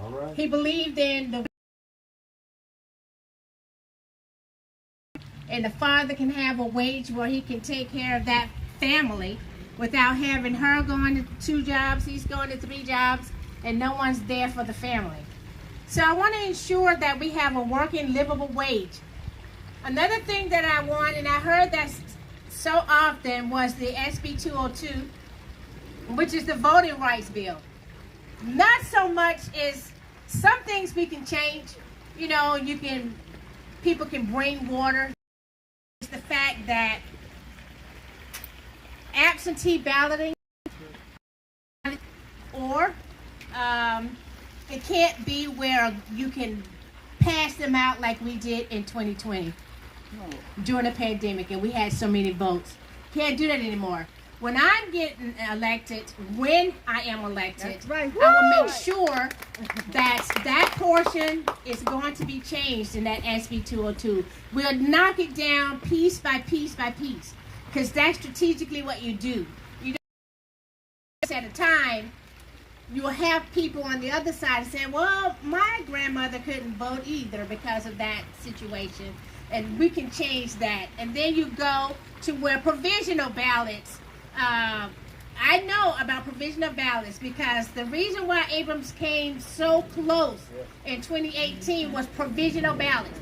All right. He believed in the father can have a wage where he can take care of that family without having her going to 2 jobs, he's going to 3 jobs, and no one's there for the family. So I want to ensure that we have a working, livable wage. Another thing that I want, and I heard that so often, was the SB 202, which is the voting rights bill. Not so much is some things we can change. You know, people can bring water. It's the fact that absentee balloting or it can't be where you can pass them out like we did in 2020 during the pandemic and we had so many votes. Can't do that anymore. When I'm getting elected, when I am elected, right. I will make sure that portion is going to be changed in that SB 202. We'll knock it down piece by piece by piece, because that's strategically what you do. You don't at a time. You will have people on the other side saying, well, my grandmother couldn't vote either because of that situation, and we can change that. And then you go to where provisional ballots. I know about provisional ballots because the reason why Abrams came so close in 2018 was provisional ballots.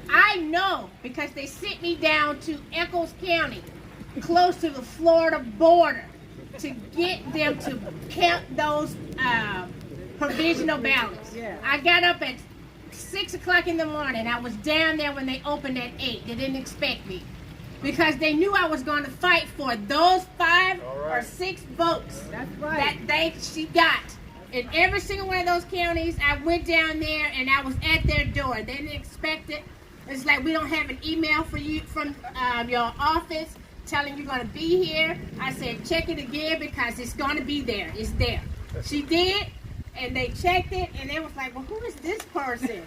I know because they sent me down to Echols County, close to the Florida border, to get them to count those provisional ballots. I got up at 6 o'clock in the morning. I was down there when they opened at 8. They didn't expect me because they knew I was going to fight for those 5 or 6 votes that she got. In every single one of those counties, I went down there and I was at their door. They didn't expect it. It's like, we don't have an email for you from your office telling you're going to be here. I said, check it again because it's going to be there. It's there. She did, and they checked it, and they was like, well, who is this person?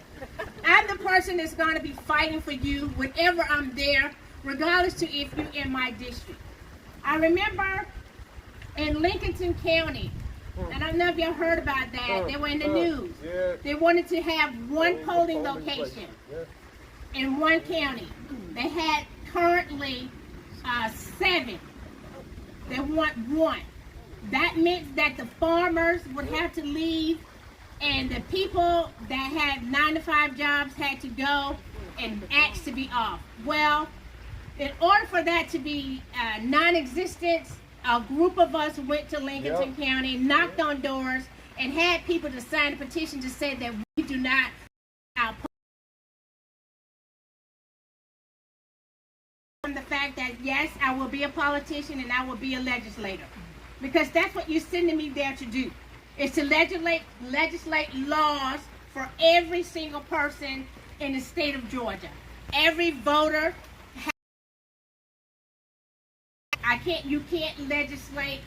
I'm the person that's going to be fighting for you whenever I'm there, regardless to if you're in my district. I remember in Lincoln County, and I don't know if y'all heard about that, they were in the news. They wanted to have one polling location in one county. They had currently 7. They want 1. That meant that the farmers would have to leave and the people that had 9-to-5 jobs had to go and ask to be off. Well, in order for that to be non-existent, a group of us went to Lincoln County, knocked on doors, and had people to sign a petition to say that we do not from the fact that, yes, I will be a politician and I will be a legislator. Because that's what you're sending me there to do. Is to legislate laws for every single person in the state of Georgia. Every voter you can't legislate.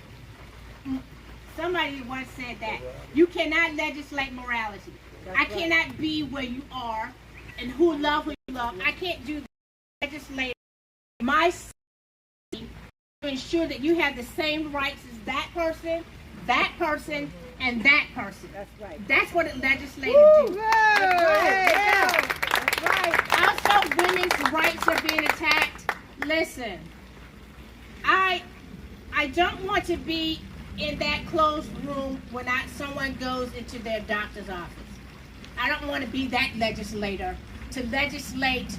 Somebody once said that. You cannot legislate morality. I cannot be where you are and who love who you love. I can't do that. Legislate my city to ensure that you have the same rights as that person, and that person. That's right. That's what a legislator do. That's right. Also, women's rights are being attacked. Listen, I don't want to be in that closed room when someone goes into their doctor's office. I don't want to be that legislator to legislate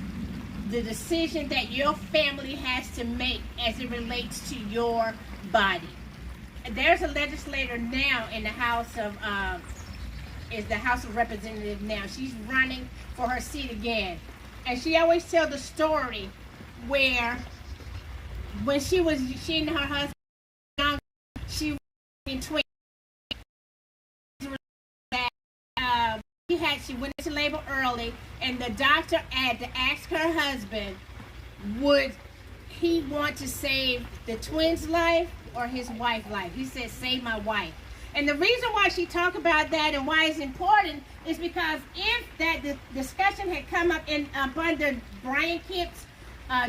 the decision that your family has to make as it relates to your body. There's a legislator now in the House of Representatives now. She's running for her seat again. And she always tells the story where when she and her husband young, she was in twins. She went into labor early, and the doctor had to ask her husband, would he want to save the twins' life or his wife's life? He said, save my wife. And the reason why she talked about that and why it's important is because if that discussion had come up in under Brian Kemp's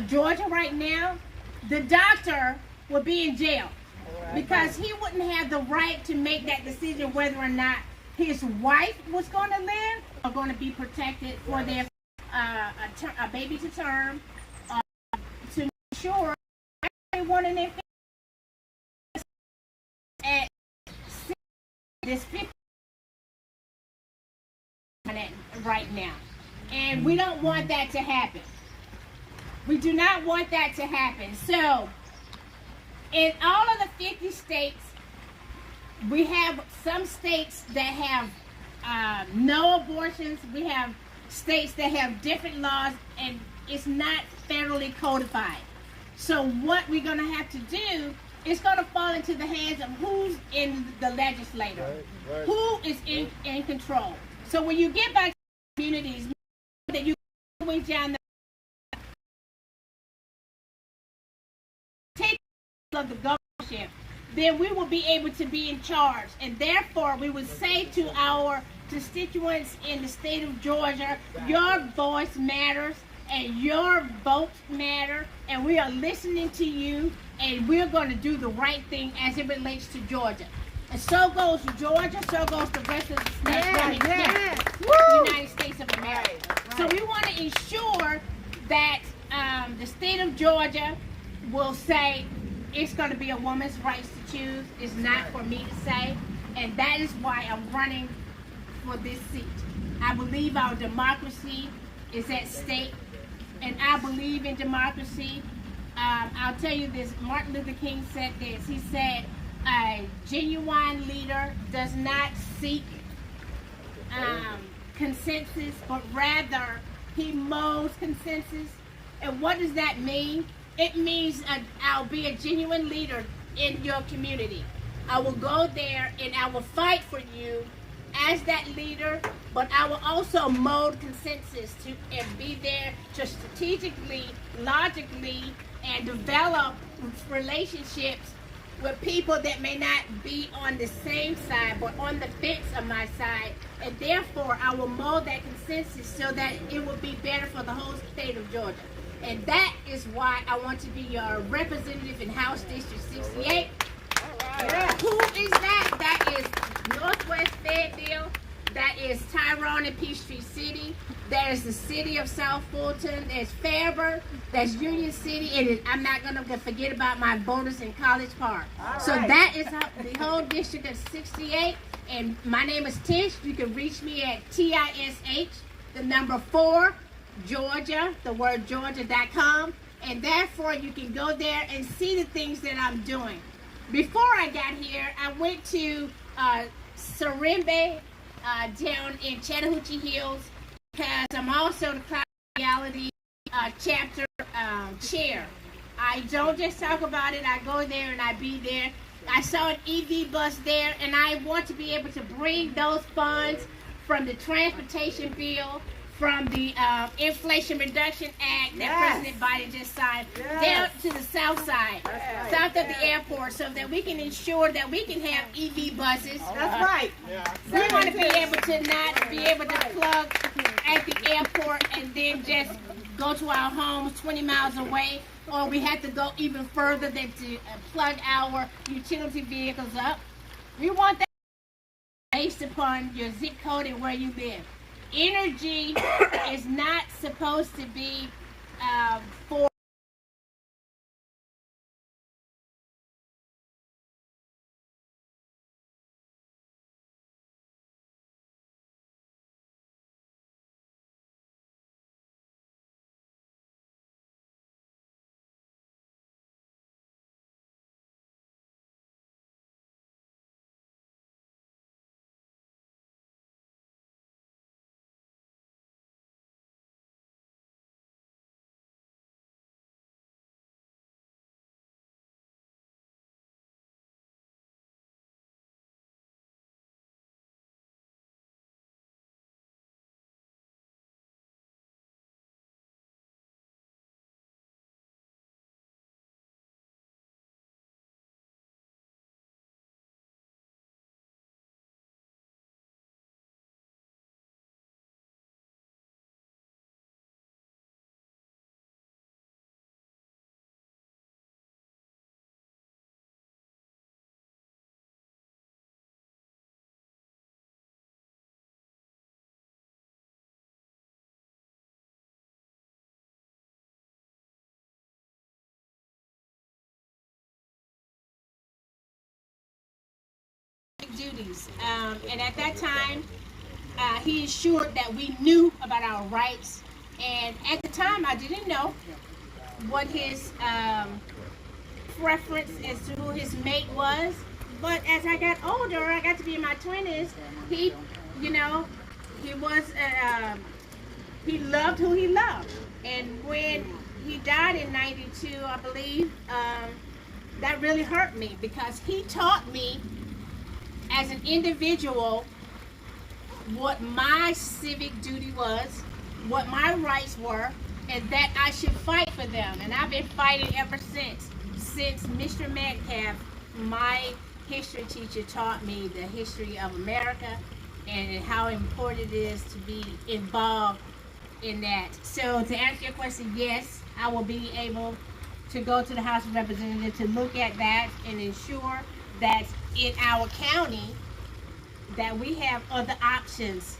Georgia right now, the doctor would be in jail because he wouldn't have the right to make that decision whether or not his wife was going to live are going to be protected for their a baby to term, to ensure everyone in their family at this 50 right now. And we don't want that to happen. We do not want that to happen. So, in all of the 50 states, we have some states that have no abortions. We have states that have different laws, and it's not federally codified. So what we're going to have to do is going to fall into the hands of who's in the legislature, who is in control. So when you get back to communities, that you always down the take of the governorship, then we will be able to be in charge, and therefore we would say to our constituents in the state of Georgia, your voice matters and your votes matter, and we are listening to you, and we're going to do the right thing as it relates to Georgia. And so goes Georgia, so goes the rest of the states, United States of America. Right. So we want to ensure that the state of Georgia will say it's going to be a woman's rights to choose. It's not for me to say, and that is why I'm running for this seat. I believe our democracy is at stake, and I believe in democracy. I'll tell you this, Martin Luther King said this. He said, a genuine leader does not seek consensus, but rather he molds consensus. And what does that mean? It means I'll be a genuine leader in your community. I will go there and I will fight for you as that leader, but I will also mold consensus and be there to strategically, logically, and develop relationships with people that may not be on the same side but on the fence of my side, and therefore I will mold that consensus so that it will be better for the whole state of Georgia. And that is why I want to be your representative in House District 68. Yeah. Who is that? That is Northwest Fayetteville. That is Tyrone and Peachtree City. That is the city of South Fulton. There's Fairburn. That's Union City. And I'm not going to forget about my voters in College Park. So that is the whole district of 68. And my name is Tish. You can reach me at TISH, the number 4, Georgia, the word Georgia.com. And therefore you can go there and see the things that I'm doing. Before I got here, I went to Serenbe down in Chattahoochee Hills, because I'm also the Cloud Reality chapter chair. I don't just talk about it, I go there and I be there. I saw an EV bus there, and I want to be able to bring those funds from the transportation bill, from the Inflation Reduction Act that President Biden just signed, down to the south side, south of the airport, so that we can ensure that we can have EV buses. That's right. We want to be able to not be able to plug at the airport and then just go to our homes 20 miles away, or we have to go even further than to plug our utility vehicles up. We want that based upon your zip code and where you live. Energy is not supposed to be for duties. And at that time, he ensured that we knew about our rights. And at the time, I didn't know what his preference as to who his mate was. But as I got older, I got to be in my 20s. He, you know, he was, he loved who he loved. And when he died in '92, I believe, that really hurt me because he taught me as an individual what my civic duty was, what my rights were, and that I should fight for them. And I've been fighting ever since Mr. Metcalf, my history teacher, taught me the history of America and how important it is to be involved in that. So to answer your question, yes, I will be able to go to the House of Representatives to look at that and ensure that in our county that we have other options,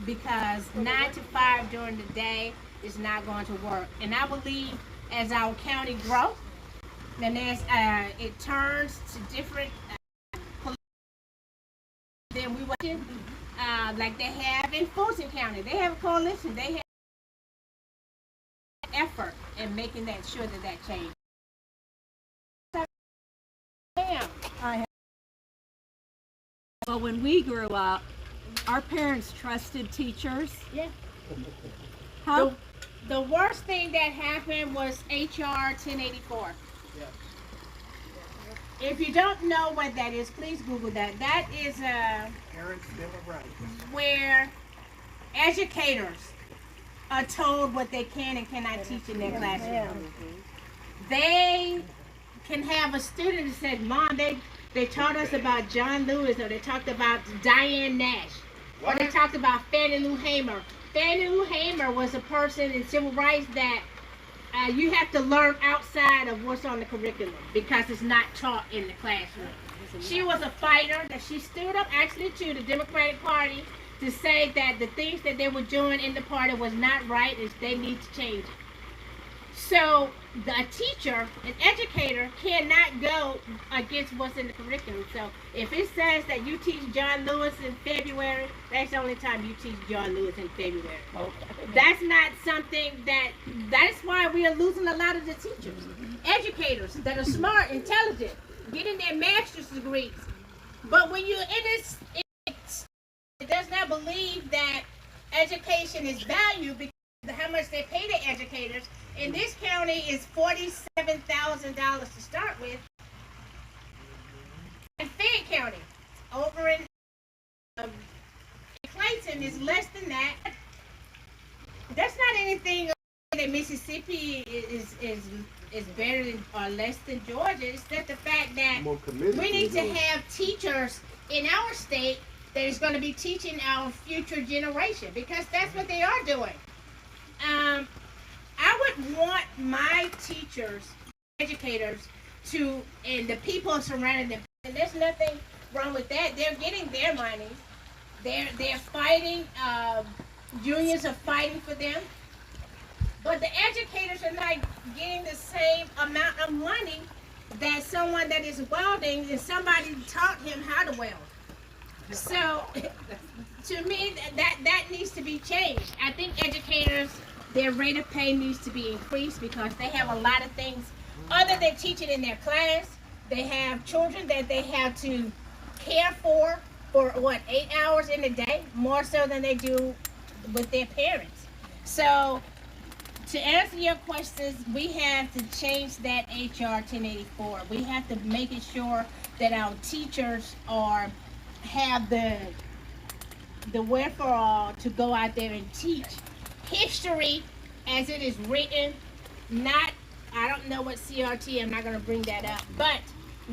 because 9 to 5 during the day is not going to work. And I believe as our county grows and as it turns to different then we will like they have in Fulton County. They have a coalition. They have effort in making that sure that change. Well, when we grew up, our parents trusted teachers. Yeah. How? The worst thing that happened was HR 1084. Yeah. If you don't know what that is, please Google that. That is Parents' Bill of Rights. Where educators are told what they can and cannot teach in their classroom. They can have a student that said, Mom, they taught us about John Lewis, or they talked about Diane Nash, or they talked about Fannie Lou Hamer. Fannie Lou Hamer was a person in civil rights that you have to learn outside of what's on the curriculum because it's not taught in the classroom. She was a fighter that she stood up actually to the Democratic Party to say that the things that they were doing in the party was not right and they need to change it. So the teacher, an educator, cannot go against what's in the curriculum. So if it says that you teach John Lewis in February, that's the only time you teach John Lewis in February. That's not something that's why we are losing a lot of the teachers. Educators that are smart, intelligent, getting their master's degrees. But when you're in this, it does not believe that education is valued because of how much they pay the educators. In this county is $47,000 to start with. In Fayette County, over in Clayton is less than that. That's not anything that Mississippi is better than or less than Georgia. It's just the fact that we need to have teachers in our state that is going to be teaching our future generation because that's what they are doing. I would want my teachers, educators, and the people surrounding them. And there's nothing wrong with that. They're getting their money. They're fighting. Unions are fighting for them. But the educators are not getting the same amount of money that someone that is welding and somebody taught him how to weld. So, to me, that needs to be changed. I think educators, their rate of pay needs to be increased because they have a lot of things other than teaching in their class. They have children that they have to care for 8 hours in a day, more so than they do with their parents. So to answer your questions, we have to change that HR 1084. We have to make it sure that our teachers have the wherewithal to go out there and teach history as it is written. I don't know what CRT, I'm not going to bring that up, but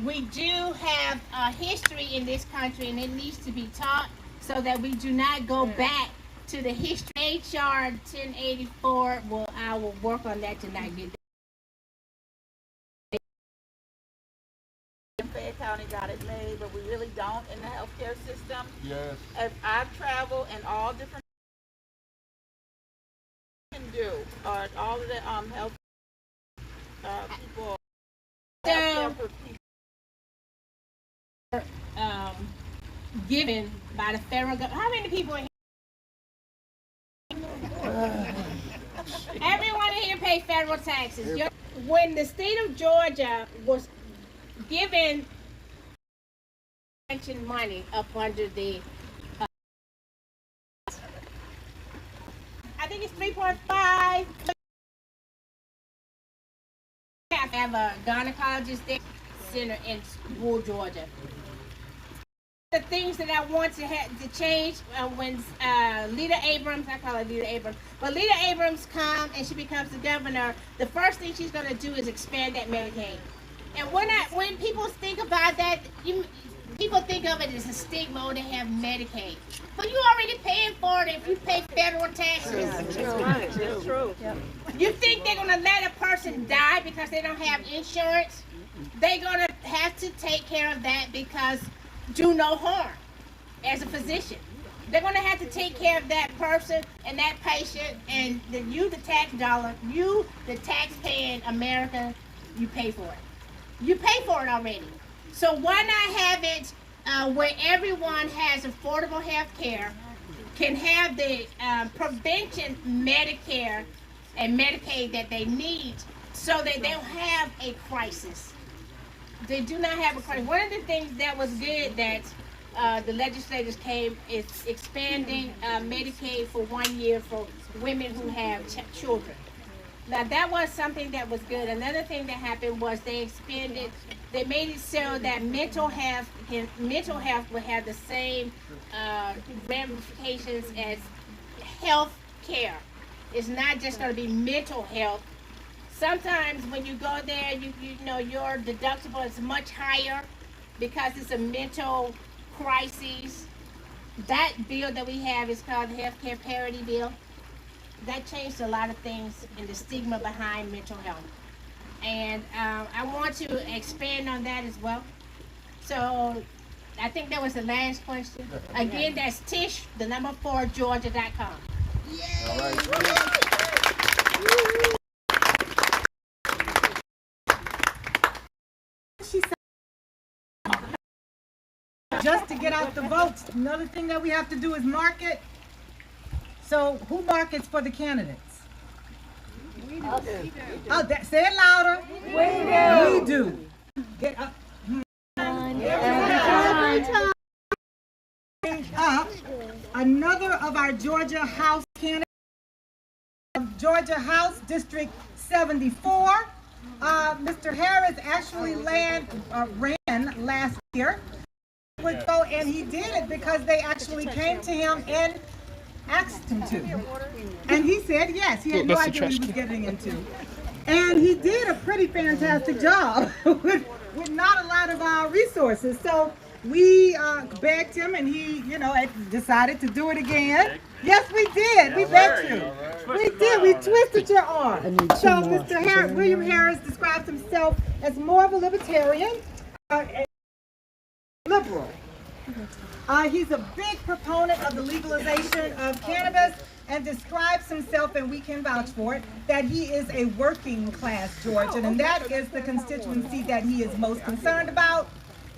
we do have a history in this country and it needs to be taught so that we do not go back to the history. HR 1084, I will work on that to not get that. Fayette County got it made, but we really don't in the healthcare system. Yes. If I've traveled in all different can do, all of the health people. So, given by the federal government. How many people in here? Everyone in here pay federal taxes. When the state of Georgia was given pension money up under the I think it's 3.5. Have a gynecologist there, center in rural Georgia. The things that I want to change when Lita Abrams, I call her Lita Abrams, but Lita Abrams comes and she becomes the governor, the first thing she's going to do is expand that Medicaid. And when people think about that, people think of it as a stigma to have Medicaid. But you're already paying for it if you pay federal taxes. That's true. You think they're going to let a person die because they don't have insurance? They're going to have to take care of that because do no harm as a physician. They're going to have to take care of that person and that patient, and then you, the tax dollar, you, the tax-paying American, you pay for it. You pay for it already. So why not have it where everyone has affordable health care, can have the prevention Medicare and Medicaid that they need so that they don't have a crisis. They do not have a crisis. One of the things that was good that the legislators came is expanding Medicaid for 1 year for women who have children. Now that was something that was good. Another thing that happened was they made it so that mental health would have the same ramifications as health care. It's not just going to be mental health. Sometimes when you go there, you know your deductible is much higher because it's a mental crisis. That bill that we have is called the Healthcare Parity Bill. That changed a lot of things in the stigma behind mental health. And I want to expand on that as well. So I think that was the last question. Again, that's Tish, the number 4, Georgia.com. All right. Just to get out the votes, another thing that we have to do is market. So who markets for the candidates? We do. Oh, say it louder. We do. Get up. Another of our Georgia House candidates, Georgia House District 74. Mr. Harris actually ran last year. And he did it because they actually came to him and asked him to. And he said yes. He had no idea what he was getting into. And he did a pretty fantastic job with not a lot of resources. So we begged him, and he, decided to do it again. Yes, we did. We begged you. We did. We twisted your arm. So Mr. William Harris describes himself as more of a libertarian. Liberal. He's a big proponent of the legalization of cannabis and describes himself, and we can vouch for it, that he is a working class Georgian, and that is the constituency that he is most concerned about.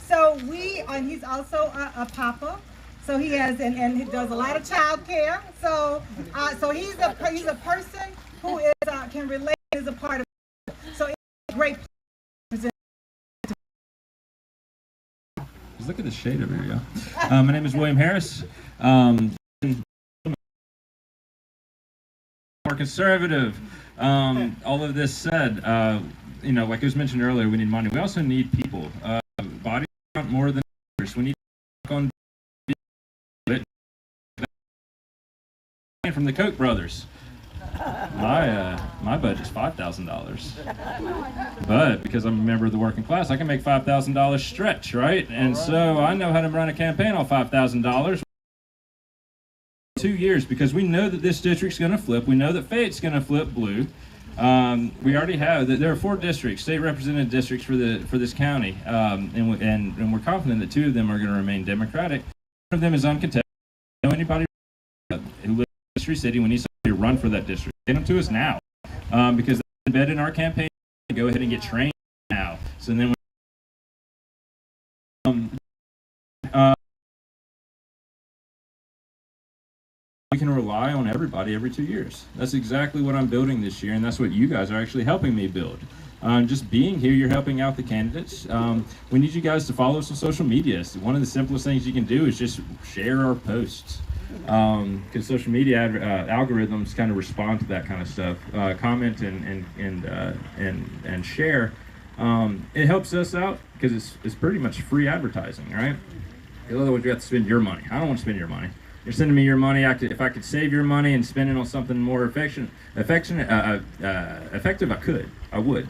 So he's also a papa. So he has, and he does a lot of child care. So he's a person who is can relate, is a part of it. So it's a great. Look at the shade over here, y'all. My name is William Harris. More conservative. All of this said, like it was mentioned earlier, we need money. We also need people. Bodies count more than others. We need to work on it. From the Koch brothers. My budget's $5,000, but because I'm a member of the working class, I can make $5,000 stretch, right? And so I know how to run a campaign on $5,000. 2 years, because we know that this district's going to flip. We know that Fayette's going to flip blue. We already have that. There are 4 districts, state representative districts for this county, and we're confident that 2 of them are going to remain Democratic. One of them is uncontested. Know anybody who lives in Mystery City? We need somebody to run for that district. Get them to us now, because they're embedded in our campaign. Go ahead and get trained now. So then. we can rely on everybody every 2 years. That's exactly what I'm building this year, and that's what you guys are actually helping me build. Just being here, you're helping out the candidates. We need you guys to follow us on social media. So one of the simplest things you can do is just share our posts. Because social media algorithms kind of respond to that kind of stuff. Comment and share. It helps us out because it's pretty much free advertising, right? In other words, you have to spend your money. I don't want to spend your money. You're sending me your money. If I could save your money and spend it on something more effective, I would.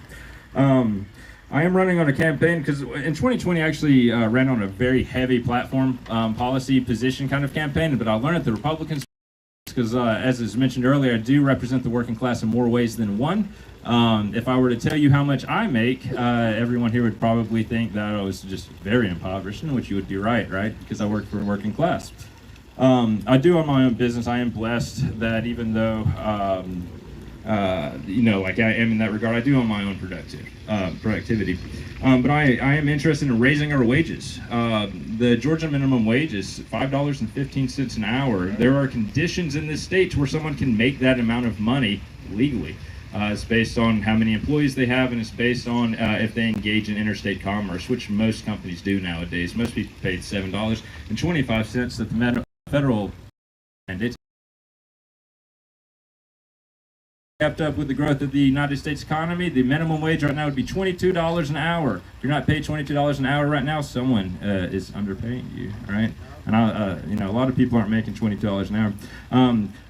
I am running on a campaign because in 2020 I actually ran on a very heavy platform policy position kind of campaign, but I learned that the Republicans, because as is mentioned earlier, I do represent the working class in more ways than one. If I were to tell you how much I make, everyone here would probably think that I was just very impoverished, which you would be right? Because I work for a working class. I do own my own business. I am blessed that even though, like I am in that regard, I do own my own productivity. But I am interested in raising our wages. The Georgia minimum wage is $5.15 an hour. There are conditions in this state where someone can make that amount of money legally. It's based on how many employees they have, and it's based on if they engage in interstate commerce, which most companies do nowadays. Most people pay $7.25 that the federal mandates. Kept up with the growth of the United States economy, the minimum wage right now would be $22 an hour. If you're not paid $22 an hour right now, someone is underpaying you, right? And a lot of people aren't making $22 an hour.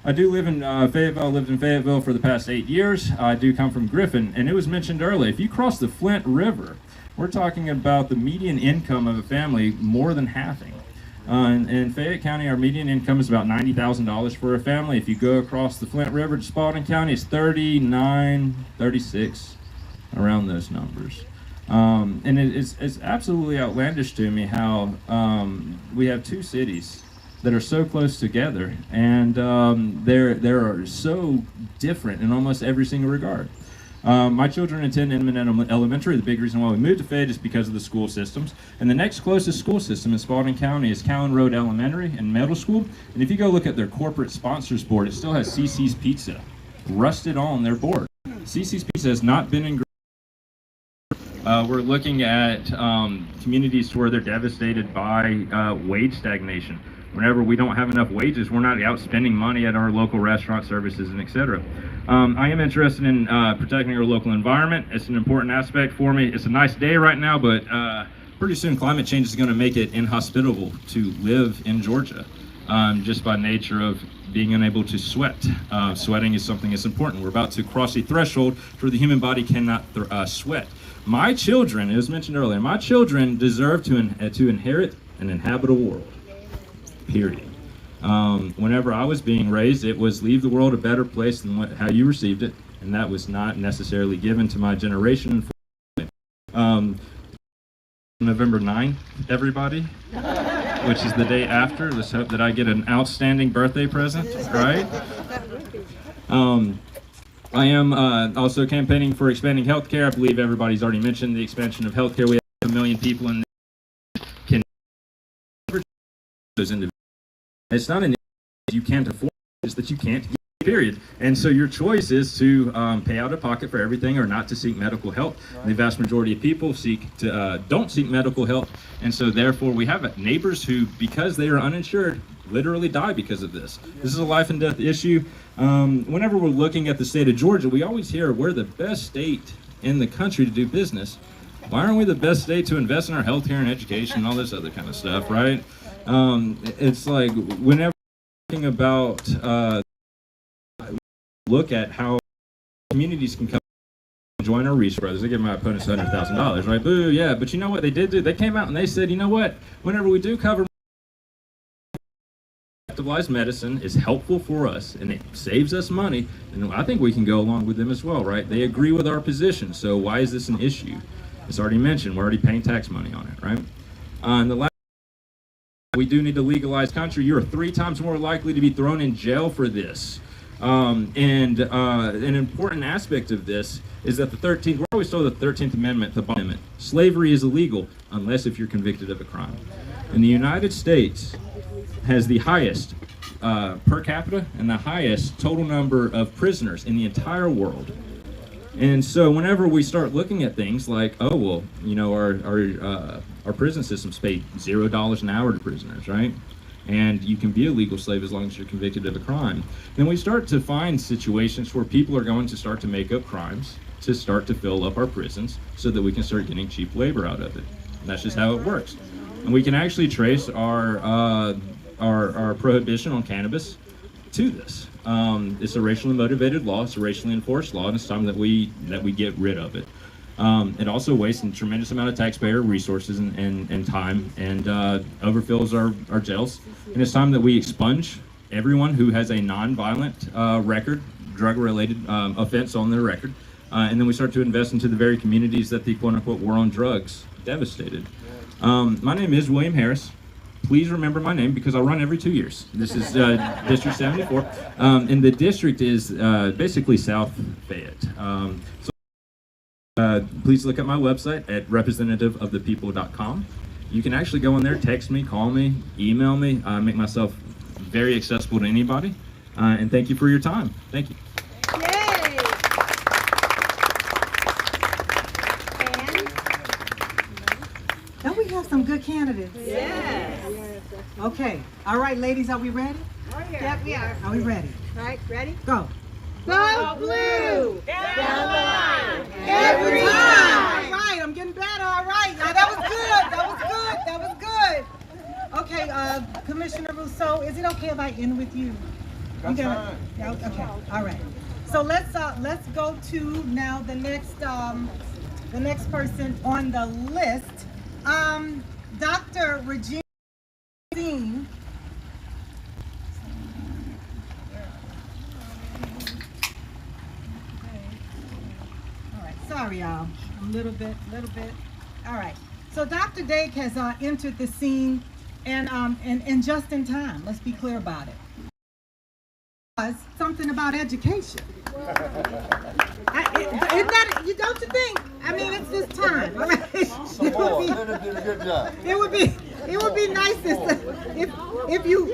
I do live in Fayetteville. Lived in Fayetteville for the past 8 years. I do come from Griffin, and it was mentioned earlier. If you cross the Flint River, we're talking about the median income of a family more than halving. In Fayette County, our median income is about $90,000 for a family. If you go across the Flint River to Spalding County, it's 39, 36, around those numbers. And it's absolutely outlandish to me how we have two cities that are so close together, and they're so different in almost every single regard. My children attend Inman Elementary. The big reason why we moved to Fayette is because of the school systems. And the next closest school system in Spalding County is Cowan Road Elementary and Middle School. And if you go look at their corporate sponsors board, it still has CC's Pizza rusted on their board. CC's Pizza has not been in. We're looking at communities where they're devastated by wage stagnation. Whenever we don't have enough wages, we're not out spending money at our local restaurant services and etc. I am interested in protecting our local environment. It's an important aspect for me. It's a nice day right now, but pretty soon climate change is going to make it inhospitable to live in Georgia, just by nature of being unable to sweat. Sweating is something that's important. We're about to cross a threshold where the human body cannot sweat. My children, it was mentioned earlier, my children deserve to inherit an habitable world. Period. Whenever I was being raised, it was leave the world a better place than how you received it, and that was not necessarily given to my generation. November 9th, everybody, which is the day after. Let's hope that I get an outstanding birthday present, right? I am also campaigning for expanding healthcare. I believe everybody's already mentioned the expansion of healthcare. We have 1 million people in can those individuals. It's not an issue you can't afford, it's that you can't get, period. And so your choice is to pay out of pocket for everything or not to seek medical help. And the vast majority of people don't seek medical help. And so therefore we have neighbors who, because they are uninsured, literally die because of this. This is a life and death issue. Whenever we're looking at the state of Georgia, we always hear we're the best state in the country to do business. Why aren't we the best state to invest in our healthcare and education and all this other kind of stuff, right? It's like whenever we're talking about look at how communities can come and join our Reach Brothers. They give my opponents $100,000, right? Boo, yeah. But you know what they did do? They came out and they said, you know what? Whenever we do cover activized medicine is helpful for us and it saves us money, and I think we can go along with them as well, right? They agree with our position. So why is this an issue? It's already mentioned. We're already paying tax money on it, right? And the last, we do need to legalize country. You're 3 times more likely to be thrown in jail for this. And an important aspect of this is that we're always told the 13th Amendment, the Amendment, slavery is illegal unless if you're convicted of a crime. And the United States has the highest per capita and the highest total number of prisoners in the entire world. And so whenever we start looking at things like, oh, well, you know, our prison systems pay $0 an hour to prisoners, right? And you can be a legal slave as long as you're convicted of a crime. Then we start to find situations where people are going to start to make up crimes to start to fill up our prisons so that we can start getting cheap labor out of it. And that's just how it works. And we can actually trace our prohibition on cannabis to this. It's a racially motivated law, it's a racially enforced law, and it's time that we get rid of it. It also wastes a tremendous amount of taxpayer resources and time, and overfills our jails. And it's time that we expunge everyone who has a non-violent record, drug-related offense on their record, and then we start to invest into the very communities that the quote-unquote war on drugs devastated. My name is William Harris. Please remember my name because I'll run every 2 years. This is District 74, and the district is basically South Fayette. Please look at my website at representativeofthepeople.com. You can actually go in there, text me, call me, email me. I make myself very accessible to anybody. And thank you for your time. Thank you. Yay! Don't we have some good candidates? Yes. Okay. All right, ladies, are we ready? Yep, we are. Are we ready? All right, ready? Go. Go blue! Down the line! Every time. All right, I'm getting better. All right. Now, that was good. That was good. Okay, Commissioner Rousseau, is it okay if I end with you? That's fine. Yeah, okay. All right. So let's go to now the next person on the list. Dr. Regina. Sorry, y'all. A little bit. All right. So Dr. Dake has entered the scene, and just in time. Let's be clear about it. Something about education. You don't you think? I mean, it's this time. All right. Leonard did a good job. It would be nice if you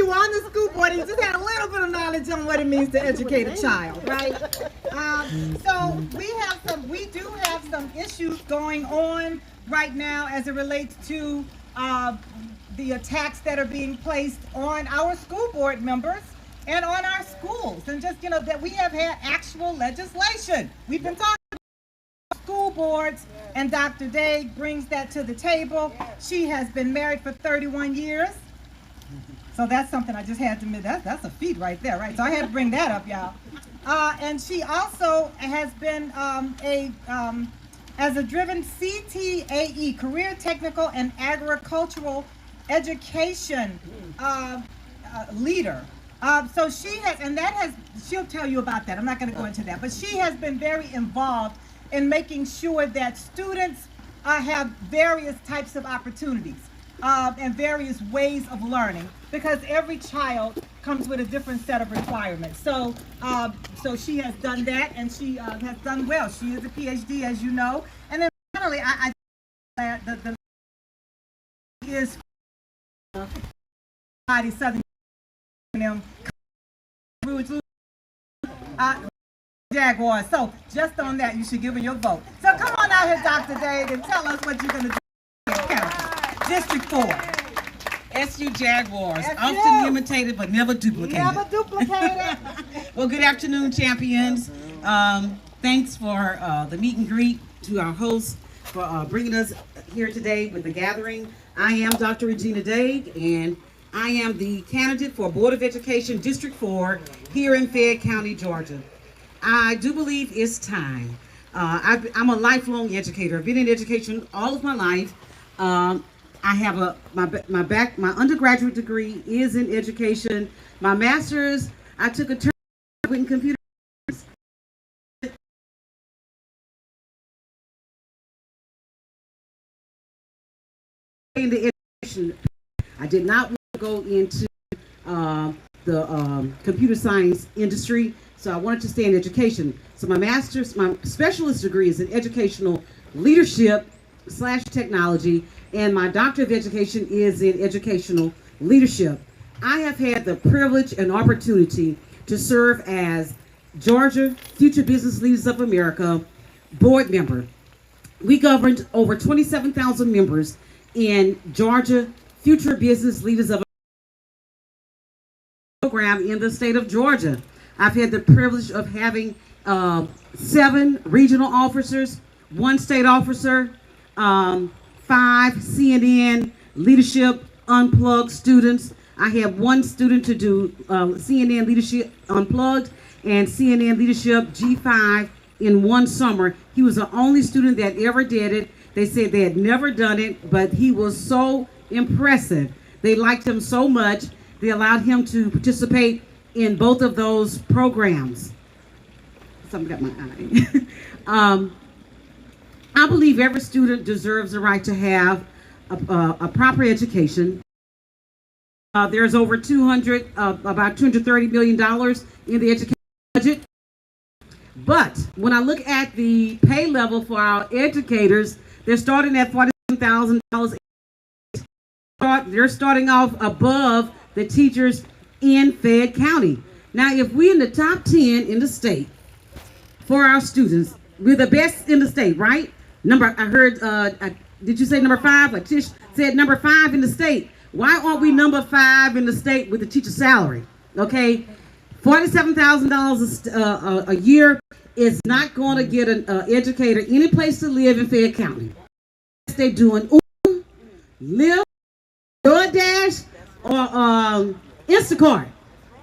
were on the school board and you just had a little bit of knowledge on what it means to educate a child, right? So we do have some issues going on right now as it relates to the attacks that are being placed on our school board members and on our schools, and just that we have had actual legislation. We've been talking about school boards, and Dr. Day brings that to the table. She has been married for 31 years. So that's something I just had to admit. That's a feat right there, right? So I had to bring that up, y'all. And she also has been as a driven CTAE, Career Technical and Agricultural Education leader. So she has, and she'll tell you about that. I'm not going to go into that, but she has been very involved in making sure that students have various types of opportunities and various ways of learning, because every child comes with a different set of requirements. So she has done that, and she has done well. She is a PhD, as you know. And then finally, I the is Southern Jaguars. So just on that, you should give her your vote. So come on out here, Dr. Dade, and tell us what you're going to do in County. District 4. SU Jaguars, SU. often imitated but never duplicated. Never duplicated. Well, good afternoon, champions. Thanks for the meet and greet, to our hosts for bringing us here today with the gathering. I am Dr. Regina Dade, and I am the candidate for Board of Education District 4 here in Fayette County, Georgia. I do believe it's time. I'm a lifelong educator. I've been in education all of my life. I have my undergraduate degree is in education. My master's, I took a turn in computer into education. I did not want to go into the computer science industry, so I wanted to stay in education. So my master's, my specialist degree is in educational leadership / technology, and my doctorate of education is in educational leadership. I have had the privilege and opportunity to serve as Georgia Future Business Leaders of America board member. We governed over 27,000 members in Georgia Future Business Leaders of program in the state of Georgia. I've had the privilege of having 7 regional officers, 1 state officer, 5 CNN Leadership Unplugged students. I have 1 student to do CNN Leadership Unplugged and CNN Leadership G5 in 1 summer. He was the only student that ever did it. They said they had never done it, but he was so impressive. They liked him so much, they allowed him to participate in both of those programs. Something got my eye. I believe every student deserves the right to have a proper education. There's over about $230 million in the education budget. But when I look at the pay level for our educators, they're starting at $47,000. They're starting off above the teachers in Fayette County. Now, if we're in the top 10 in the state for our students, we're the best in the state, right? I heard, did you say number 5? Tish said number 5 in the state. Why aren't we number 5 in the state with the teacher salary? Okay, $47,000 a year is not going to get an educator any place to live in Fayette County. They're doing Uber, Lyft, DoorDash, or Instacart.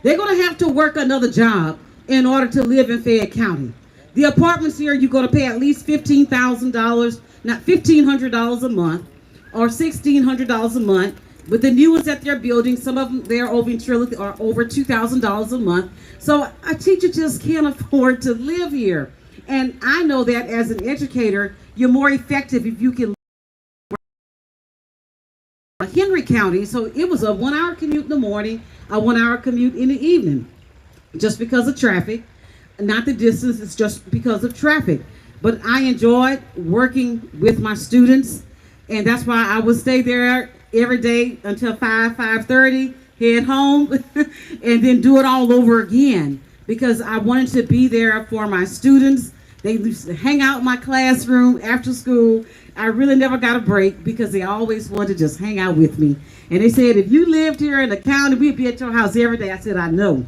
They're going to have to work another job in order to live in Fayette County. The apartments here, you're going to pay at least $15,000, not $1,500 a month, or $1,600 a month. With the new ones that they're building, some of them they're over $2,000 a month. So a teacher just can't afford to live here. And I know that as an educator, you're more effective if you can live in Henry County. So it was a 1-hour commute in the morning, a 1-hour commute in the evening, just because of traffic. Not the distance, it's just because of traffic. But I enjoyed working with my students, and that's why I would stay there every day until 5:30, head home, and then do it all over again, because I wanted to be there for my students. They used to hang out in my classroom after school. I really never got a break because they always wanted to just hang out with me. And they said, if you lived here in the county, we'd be at your house every day. I said, I know.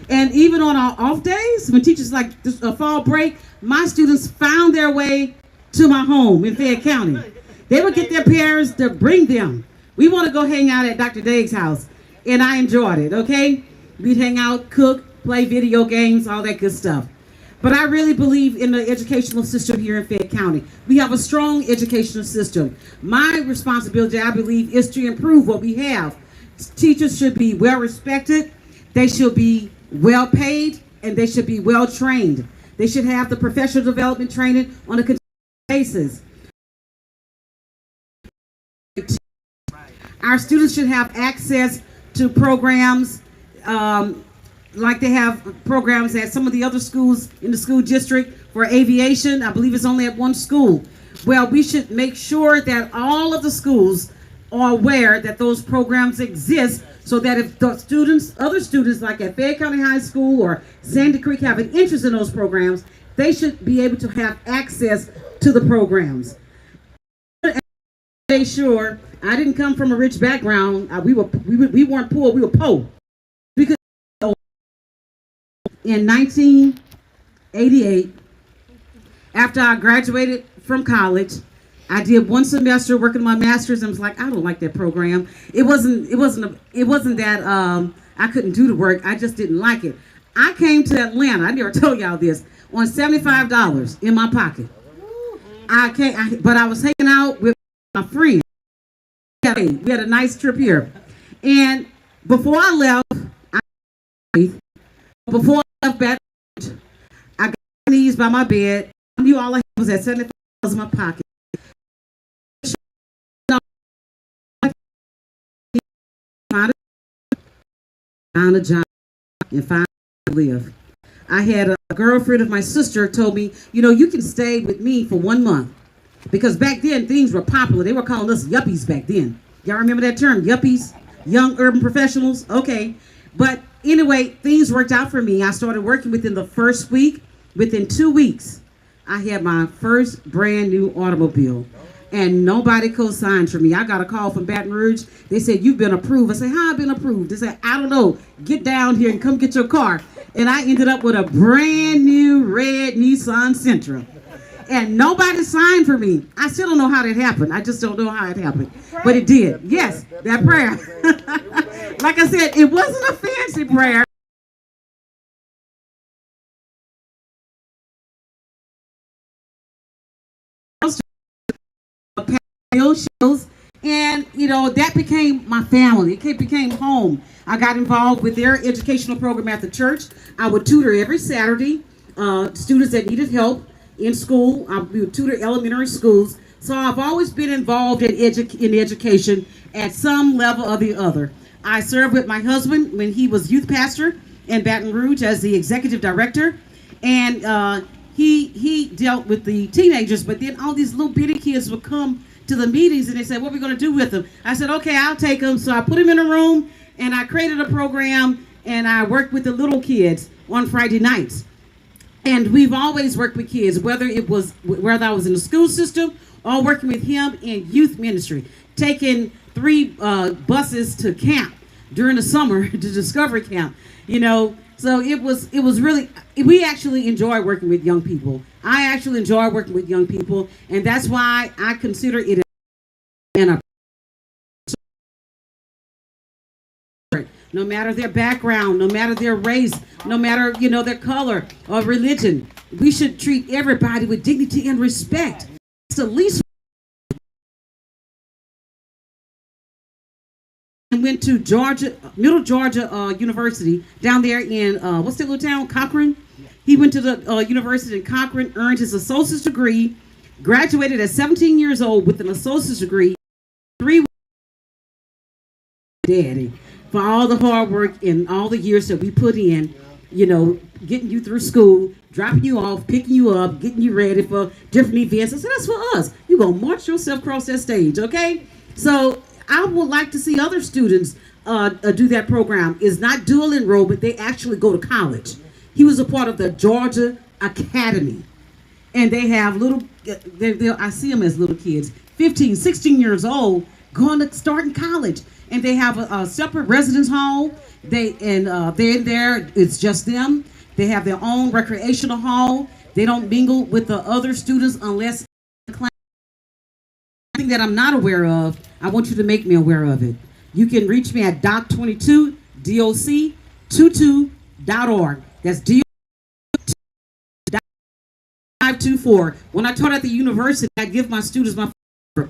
And even on our off days, when teachers like a fall break, my students found their way to my home in Fayette County. They would get their parents to bring them. We want to go hang out at Dr. Daig's house, and I enjoyed it, okay? We'd hang out, cook, play video games, all that good stuff. But I really believe in the educational system here in Fayette County. We have a strong educational system. My responsibility, I believe, is to improve what we have. Teachers should be well respected, they should be well paid, and they should be well trained. They should have the professional development training on a continuous basis. Our students should have access to programs like they have programs at some of the other schools in the school district for aviation. I believe it's only at 1 school. Well, we should make sure that all of the schools are aware that those programs exist, so that if the students, other students like at Fayette County High School or Sandy Creek have an interest in those programs, they should be able to have access to the programs. Make sure I didn't come from a rich background. We weren't poor. We were poor. Because in 1988, after I graduated from college, I did 1 semester working my master's, and was like, I don't like that program. It wasn't that I couldn't do the work. I just didn't like it. I came to Atlanta. I never told y'all this, on $75 in my pocket. But I was hanging out with my friends. We had a nice trip here, and before I left, back, I got my knees by my bed. I knew all I had was that $75 in my pocket. Found a job and find to live. I had a girlfriend of my sister told me, you can stay with me for 1 month. Because back then, things were popular. They were calling us yuppies back then. Y'all remember that term, yuppies? Young urban professionals. Okay. But anyway, things worked out for me. I started working within the first week. Within 2 weeks, I had my first brand new automobile. And nobody co-signed for me. I got a call from Baton Rouge. They said, "You've been approved." I said, "How I've been approved?" They said, "I don't know. Get down here and come get your car." And I ended up with a brand new red Nissan Sentra. And nobody signed for me. I still don't know how that happened. I just don't know how it happened. But it did. Yes, that prayer. Like I said, it wasn't a fancy prayer. Shows, and that became my family. It became home. I got involved with their educational program at the church. I would tutor every Saturday students that needed help in school. We would tutor elementary schools. So I've always been involved in education at some level or the other. I served with my husband when he was youth pastor in Baton Rouge as the executive director, and he dealt with the teenagers. But then all these little bitty kids would come to the meetings, and they said, "What are we going to do with them?" I said, "Okay, I'll take them." So I put them in a room, and I created a program, and I worked with the little kids on Friday nights. And we've always worked with kids, whether I was in the school system or working with him in youth ministry, taking 3 buses to camp during the summer, to Discovery Camp. So it was really, we actually enjoy working with young people. I actually enjoy working with young people, and that's why I consider it no matter their background, no matter their race, no matter their color or religion. We should treat everybody with dignity and respect. It's the least. I went to Middle Georgia University down there in what's that little town? Cochran. He went to the university in Cochran, earned his associate's degree, graduated at 17 years old with an associate's degree. 3 daddy for all the hard work and all the years that we put in, getting you through school, dropping you off, picking you up, getting you ready for different events. I said, that's for us. You're going to march yourself across that stage, okay? So I would like to see other students do that program. It's not dual enrollment. They actually go to college. He was a part of the Georgia Academy. And they have I see them as little kids, 15, 16 years old, going to start in college. And they have a separate residence hall. They're in there. It's just them. They have their own recreational hall. They don't mingle with the other students unless class. Something that I'm not aware of, I want you to make me aware of it. You can reach me at doc22, doc22.org. That's doc524. When I taught at the university, I give my students my phone number.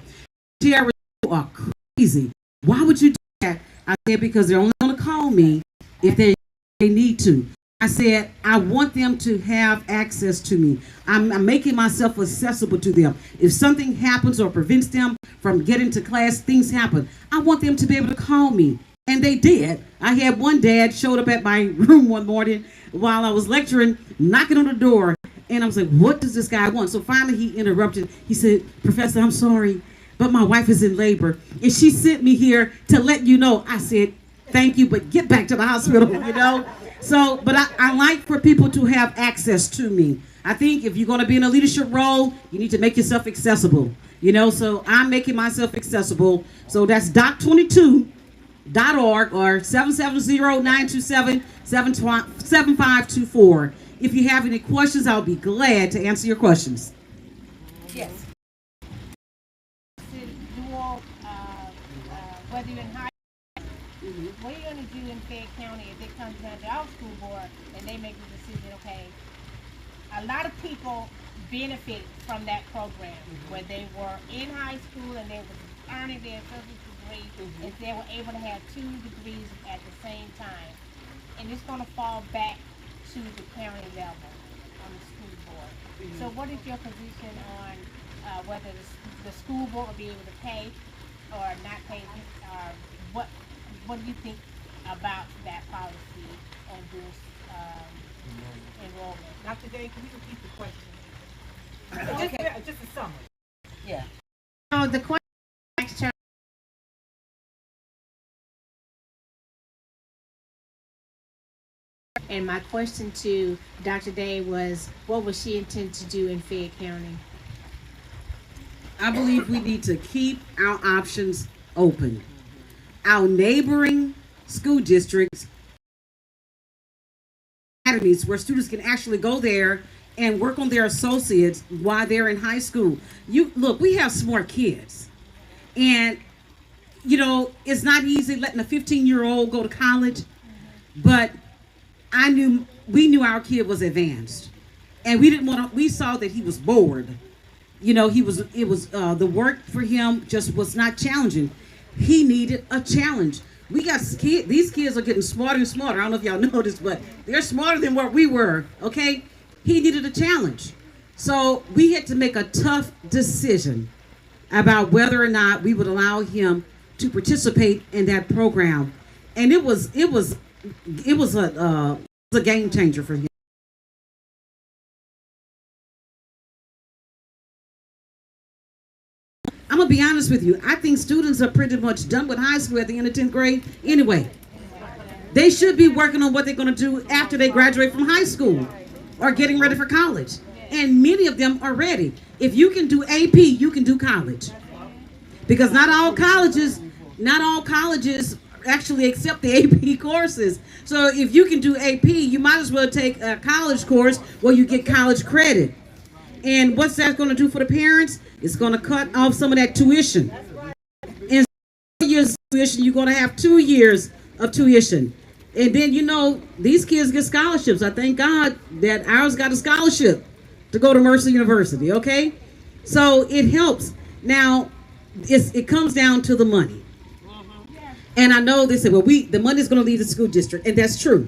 You are crazy. Why would you do that? I said, because they're only going to call me if they need to. I said, I want them to have access to me. I'm making myself accessible to them. If something happens or prevents them from getting to class, things happen. I want them to be able to call me. And they did. I had one dad showed up at my room one morning while I was lecturing, knocking on the door. And I was like, what does this guy want? So finally he interrupted. He said, "Professor, I'm sorry, but my wife is in labor, and she sent me here to let you know." I said, "Thank you, but get back to the hospital," So, but I like for people to have access to me. I think if you're going to be in a leadership role, you need to make yourself accessible, so I'm making myself accessible. So that's doc22.org or 770-927-7524. If you have any questions, I'll be glad to answer your questions. Yes. Whether you're in high what are you going to do in Fayette County if it comes down to our school board and they make the decision, okay, a lot of people benefit from that program where they were in high school and they were earning their associate's degree and they were able to have 2 degrees at the same time. And it's going to fall back to the county level on the school board. So what is your position on whether the school board will be able to pay or not pay, what do you think about that policy on this enrollment? Dr. Day, can you repeat the question? Just a summary. Yeah. The question And my question to Dr. Day was, what was she intend to do in Fayette County? I believe we need to keep our options open. Our neighboring school districts, academies where students can actually go there and work on their associates while they're in high school. Look, we have smart kids. And it's not easy letting a 15-year-old go to college, but we knew our kid was advanced. And we saw that he was bored. The work for him just was not challenging. He needed a challenge. These kids are getting smarter and smarter. I don't know if y'all noticed, but they're smarter than what we were, okay? He needed a challenge. So we had to make a tough decision about whether or not we would allow him to participate in that program. And it was a game changer for him. I'm gonna be honest with you. I think students are pretty much done with high school at the end of 10th grade anyway. They should be working on what they're gonna do after they graduate from high school or getting ready for college. And many of them are ready. If you can do AP, you can do college. Because not all colleges actually accept the AP courses. So if you can do AP, you might as well take a college course where you get college credit. And what's that going to do for the parents? It's going to cut off some of that tuition. In 4 years of tuition, you're going to have 2 years of tuition. And then, these kids get scholarships. I thank God that ours got a scholarship to go to Mercer University, okay? So it helps. Now, it comes down to the money. And I know they say, well, the money is going to leave the school district, and that's true.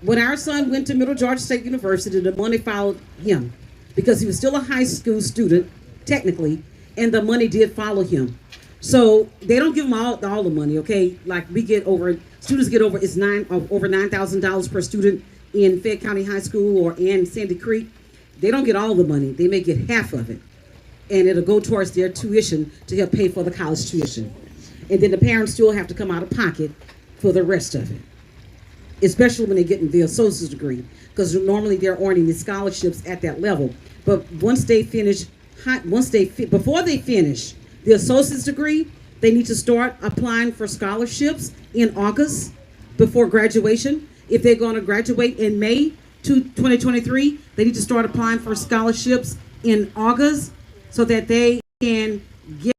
When our son went to Middle Georgia State University, the money followed him because he was still a high school student, technically, and the money did follow him. So they don't give him all the money, okay? Like students get over $9,000 per student in Fayette County High School or in Sandy Creek. They don't get all the money. They may get half of it. And it'll go towards their tuition to help pay for the college tuition. And then the parents still have to come out of pocket for the rest of it, especially when they're getting the associate's degree, because normally they're earning the scholarships at that level. But before they finish the associate's degree, they need to start applying for scholarships in August before graduation. If they're going to graduate in May 2023, they need to start applying for scholarships in August so that they can get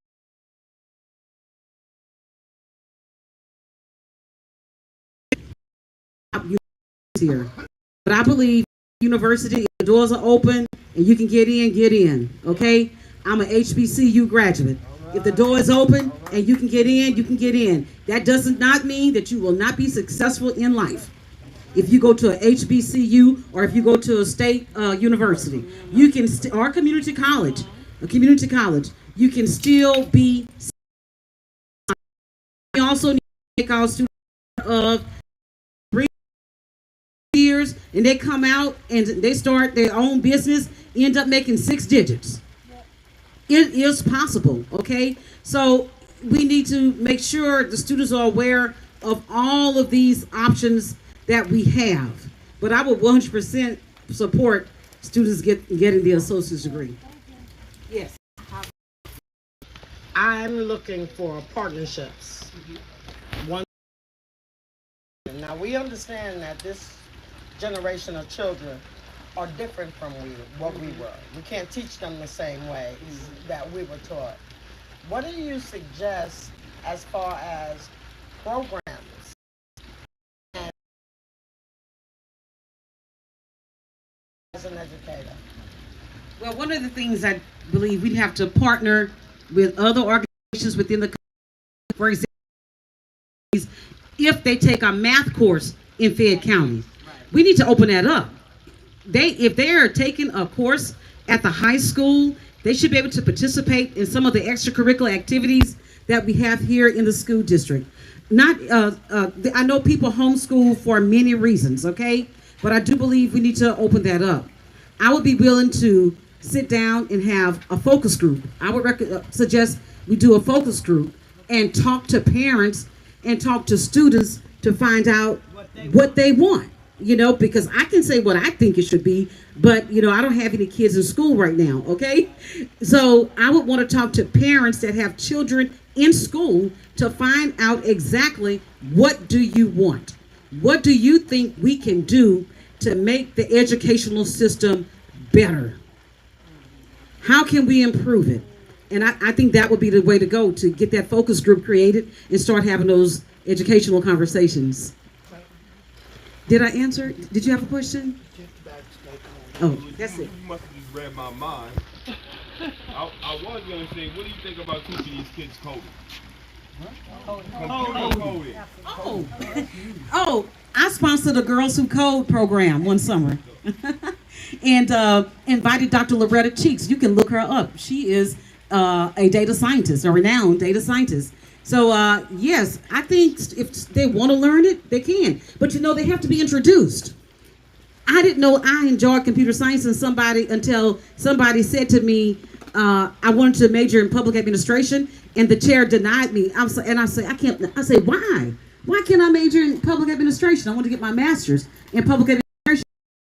here. But I believe university, the doors are open and you can get in, okay? I'm an HBCU graduate. If the door is open and you can get in, you can get in. That does not mean that you will not be successful in life. If you go to a HBCU or if you go to a state university, you can or a community college, you can still be. We also need to make our students of 3 years, and they come out and they start their own business, end up making 6 digits. It is possible, okay? So we need to make sure the students are aware of all of these options that we have. But I would 100% support students getting the associate's degree. Yes. I'm looking for partnerships. Now we understand that this generation of children are different from what we were. We can't teach them the same way that we were taught. What do you suggest as far as programs and as an educator? Well, one of the things I believe we'd have to partner with other organizations within the country, for example, if they take a math course in Fayette County. We need to open that up. If they are taking a course at the high school, they should be able to participate in some of the extracurricular activities that we have here in the school district. I know people homeschool for many reasons, okay? But I do believe we need to open that up. I would be willing to sit down and have a focus group. I would suggest we do a focus group and talk to parents and talk to students to find out what they want. you know, because I can say what I think it should be, but, you know, I don't have any kids in school right now, okay? So I would want to talk to parents that have children in school to find out exactly what do you want? What do you think we can do to make the educational system better? How can we improve it? And I think that would be the way to go, to get that focus group created and start having those educational conversations. Did I answer? Did you have a question? Oh, that's it. You must have just read my mind. I was going to say, what do you think about teaching these kids coding? Computer coding. Oh, I sponsored a Girls Who Code program one summer. And invited Dr. Loretta Cheeks. You can look her up. She is a data scientist, a renowned data scientist. So yes, I think if they want to learn it, they can. But you know, they have to be introduced. I didn't know I enjoyed computer science until somebody said to me, I wanted to major in public administration, and the chair denied me. I said, I can't. I said, why? Why can't I major in public administration? I want to get my master's in public administration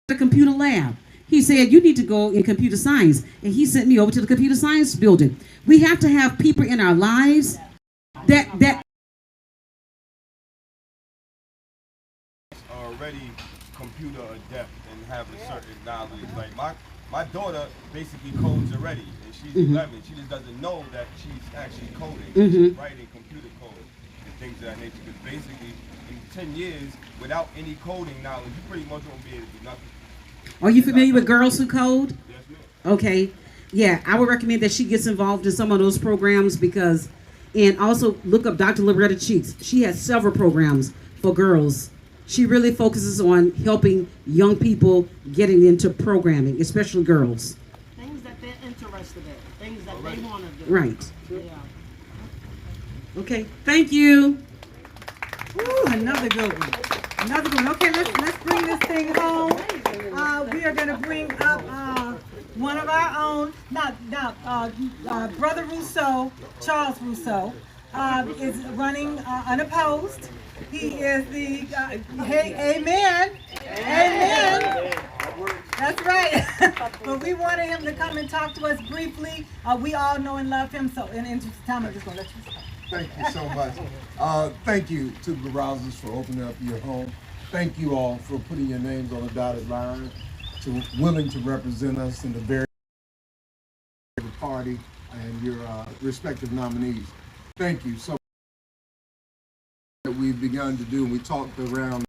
at a computer lab. He said, you need to go in computer science. And he sent me over to the computer science building. We have to have people in our lives that already computer adept and have a certain knowledge. Like my daughter basically codes already, and she's 11. She just doesn't know that she's actually coding. She's writing computer code and things of that nature. Because basically, in 10 years, without any coding knowledge, you pretty much won't be able to do nothing. Are you familiar with Girls Who Code? Yes, ma'am. Okay. Yeah, I would recommend that she gets involved in some of those programs because, and also look up Dr. Loretta Cheeks. She has several programs for girls. She really focuses on helping young people getting into programming, especially girls. Things that they're interested in, things that they want to do. Right. Yeah. Okay. Thank you. Woo, another good one. Another good one. Okay, let's bring this thing home. We are going to bring up one of our own, Brother Rousseau, Charles Rousseau, is running unopposed. He is the, hey, amen, amen. That's right. But we wanted him to come and talk to us briefly. We all know and love him, so in the interest of time, I'm just going to let you start. Thank you so much. Thank you to the Rousers for opening up your home. Thank you all for putting your names on the dotted line, willing to represent us in the very party and your respective nominees. Thank you so much. That we've begun to do, and we talked around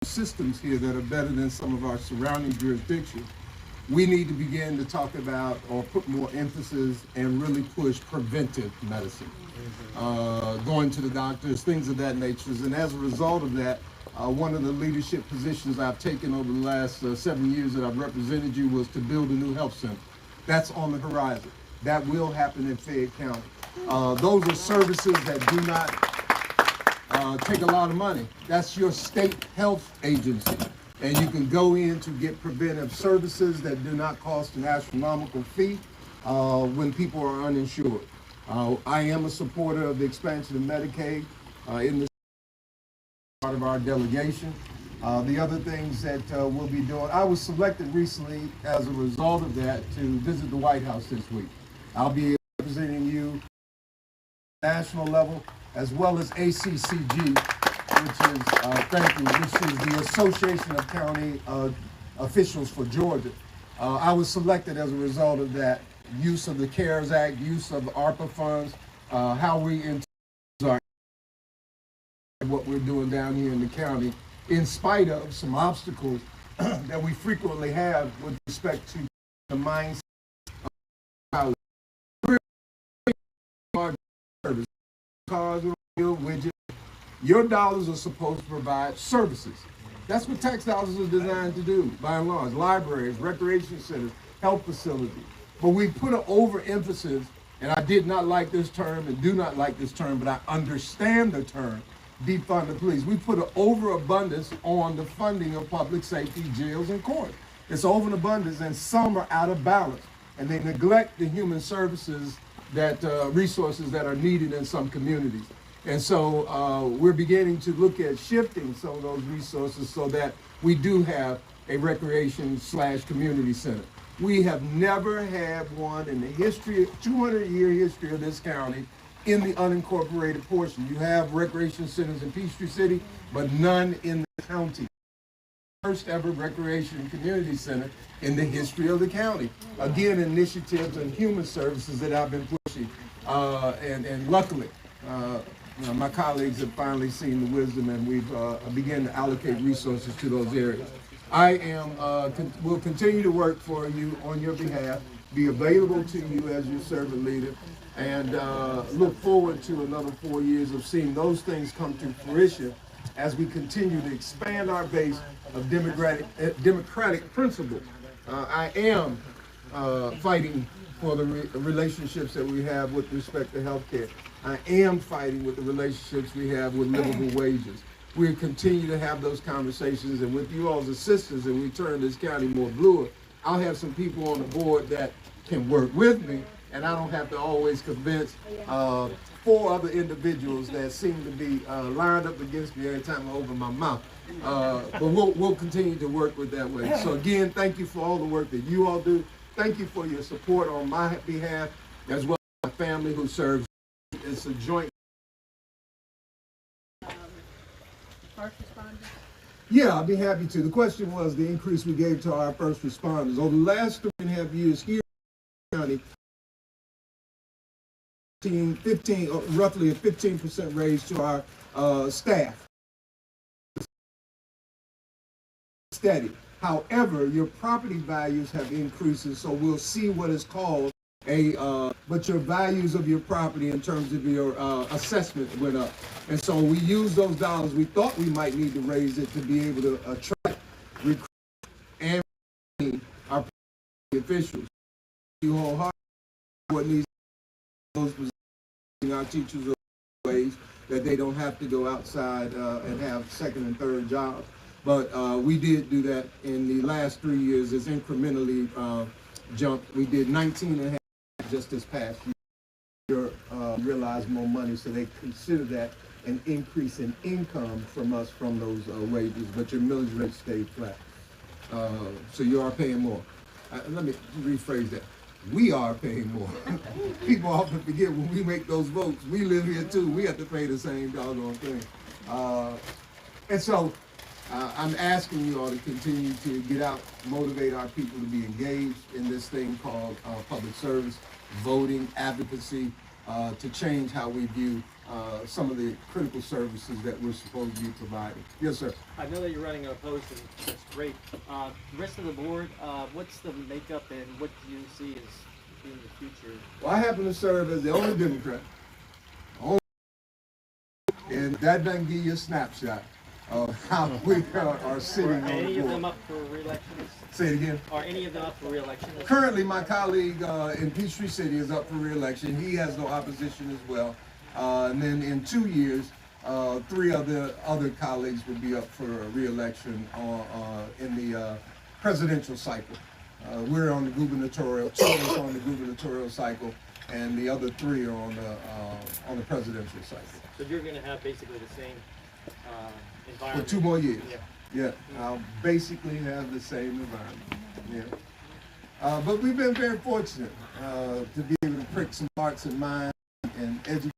systems here that are better than some of our surrounding jurisdictions. We need to begin to talk about or put more emphasis and really push preventive medicine. Going to the doctors, things of that nature. And as a result of that, one of the leadership positions I've taken over the last 7 years that I've represented you was to build a new health center. That's on the horizon. That will happen in Fayette County. Those are services that do not take a lot of money. That's your state health agency. And you can go in to get preventive services that do not cost an astronomical fee when people are uninsured. I am a supporter of the expansion of Medicaid in this part of our delegation. The other things that we'll be doing, I was selected recently as a result of that to visit the White House this week. I'll be representing you at the national level as well as ACCG, which is the Association of County Officials for Georgia. I was selected as a result of that use of the CARES Act, use of the ARPA funds, how we are what we're doing down here in the county, in spite of some obstacles that we frequently have with respect to the mindset of service. Cars, widgets. Your dollars are supposed to provide services. That's what tax dollars are designed to do, by and large. Libraries, recreation centers, health facilities. But we put an overemphasis, and I did not like this term and do not like this term, but I understand the term, defund the police. We put an overabundance on the funding of public safety, jails, and courts. It's overabundance, and some are out of balance. And they neglect the human services that, resources that are needed in some communities. And so we're beginning to look at shifting some of those resources so that we do have a recreation/community center. We have never had one in the history, 200-year history of this county in the unincorporated portion. You have recreation centers in Peachtree City, but none in the county. First ever recreation and community center in the history of the county. Again, initiatives and human services that I've been pushing, and luckily, my colleagues have finally seen the wisdom, and we've begun to allocate resources to those areas. I will continue to work for you on your behalf, be available to you as your servant leader, and look forward to another 4 years of seeing those things come to fruition as we continue to expand our base of democratic principles. I am fighting for the relationships that we have with respect to healthcare. I am fighting with the relationships we have with livable wages. We continue to have those conversations, and with you all's assistance, and we turn this county more bluer, I'll have some people on the board that can work with me, and I don't have to always convince 4 other individuals that seem to be lined up against me every time I open my mouth. But we'll continue to work with that way. So again, thank you for all the work that you all do. Thank you for your support on my behalf, as well as my family who serves. It's a joint. First responders? Yeah, I'll be happy to. The question was the increase we gave to our first responders. Over the last 3.5 years here in the county, roughly a 15% raise to our staff. Steady. However, your property values have increased, so we'll see what is called but your values of your property in terms of your assessment went up. And so we used those dollars. We thought we might need to raise it to be able to attract, recruit, and retain our officials. You wholeheartedly what needs those positions, our teachers ways that they don't have to go outside and have second and third jobs. But we did do that in the last 3 years. It's incrementally jumped. We did 19.5 just this past year. Realized more money, so they consider that an increase in income from us from those wages. But your millage rate stayed flat, so you are paying more. Let me rephrase that. We are paying more. People often forget when we make those votes. We live here too. We have to pay the same doggone thing, and so. I'm asking you all to continue to get out, motivate our people to be engaged in this thing called public service, voting, advocacy, to change how we view some of the critical services that we're supposed to be providing. Yes, sir. I know that you're running unopposed, and that's great. The rest of the board, what's the makeup, and what do you see as being the future? Well, I happen to serve as the only Democrat, and that doesn't give you a snapshot of how we are sitting on the board. Are any of them up for re-election? Say it again. Are any of them up for re-election? Currently, my colleague in Peachtree City is up for re-election. He has no opposition as well. And then in 2 years, 3 other colleagues will be up for re-election in the presidential cycle. We're on the gubernatorial, 2 of us on the gubernatorial cycle, and the other 3 are on the presidential cycle. So you're going to have basically the same environment. For 2 more years. Yeah. Yeah, I'll basically have the same environment. Yeah. But we've been very fortunate to be able to prick some hearts and minds and educate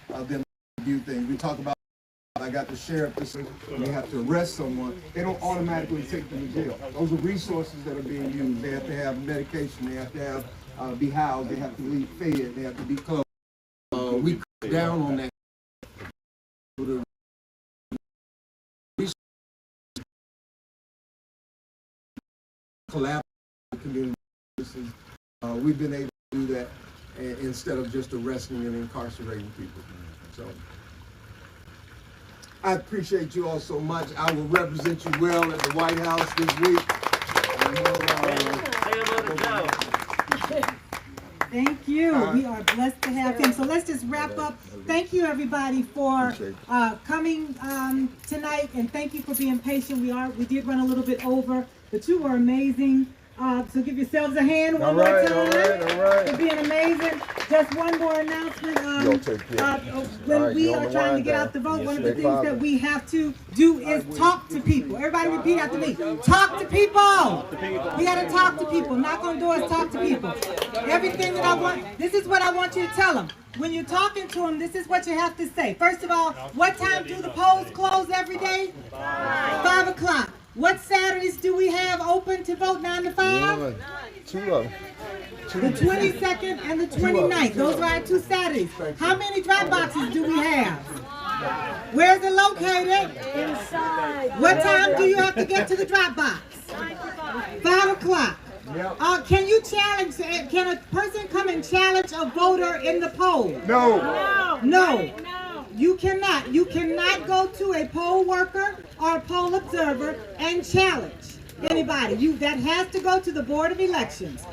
them to do things. We talk about, I got the sheriff this week, when they have to arrest someone, they don't automatically take them to jail. Those are resources that are being used. They have to have medication, they have to have be housed, they have to be fed, they have to be clothed. We cut down on that. Collaborative community services. We've been able to do that instead of just arresting and incarcerating people. So I appreciate you all so much. I will represent you well at the White House this week. Thank you. We are blessed to have him. So let's just wrap up. Thank you, everybody, for coming tonight, and thank you for being patient. We did run a little bit over, but you were amazing. So give yourselves a hand one more time for being amazing. Just one more announcement. When we are trying to get out the vote, one of the things that we have to do is talk to people. Everybody repeat after me. Talk to people. We got to talk to people. Knock on doors, talk to people. Everything that I want, this is what I want you to tell them. When you're talking to them, this is what you have to say. First of all, what time do the polls close every day? 5 o'clock. What Saturdays do we have open to vote 9 to 5? 2 of them. The 22nd and the 29th. Those are our 2 Saturdays. How many drop boxes do we have? Where is it located? Inside. What time do you have to get to the drop box? 5 o'clock. Can you challenge, can a person come and challenge a voter in the poll? No. No. You cannot. You cannot go to a poll worker or a poll observer and challenge anybody. That has to go to the Board of Elections.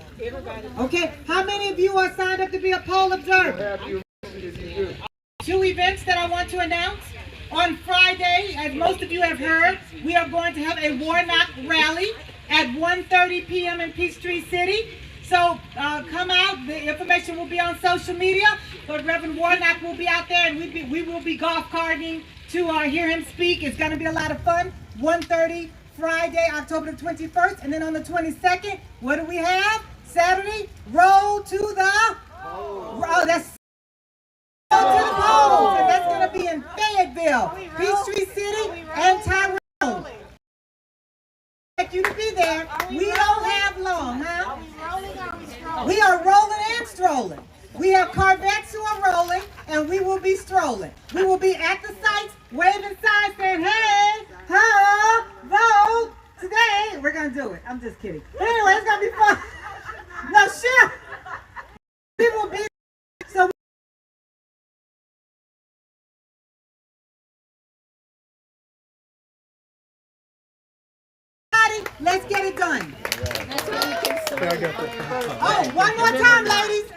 Okay, how many of you are signed up to be a poll observer? 2 events that I want to announce. On Friday, as most of you have heard, we are going to have a Warnock rally at 1:30 p.m. in Peachtree City. So come out. The information will be on social media. But Reverend Warnock will be out there, and we will be golf carting to hear him speak. It's going to be a lot of fun. 1:30 Friday, October the 21st, and then on the 22nd, what do we have? Saturday, roll to the that's roll to the polls, and that's going to be in Fayetteville, Peachtree City, and Tyrone. I'd like you to be there. We don't have long, huh? We are rolling and strolling. We have Corvettes who are rolling, and we will be strolling. We will be at the sites, waving signs, saying, "Hey, ho, vote today." We're gonna do it. I'm just kidding. Anyway, it's gonna be fun. No, sure. We will be. So. Let's get it done. Oh, one more time, ladies.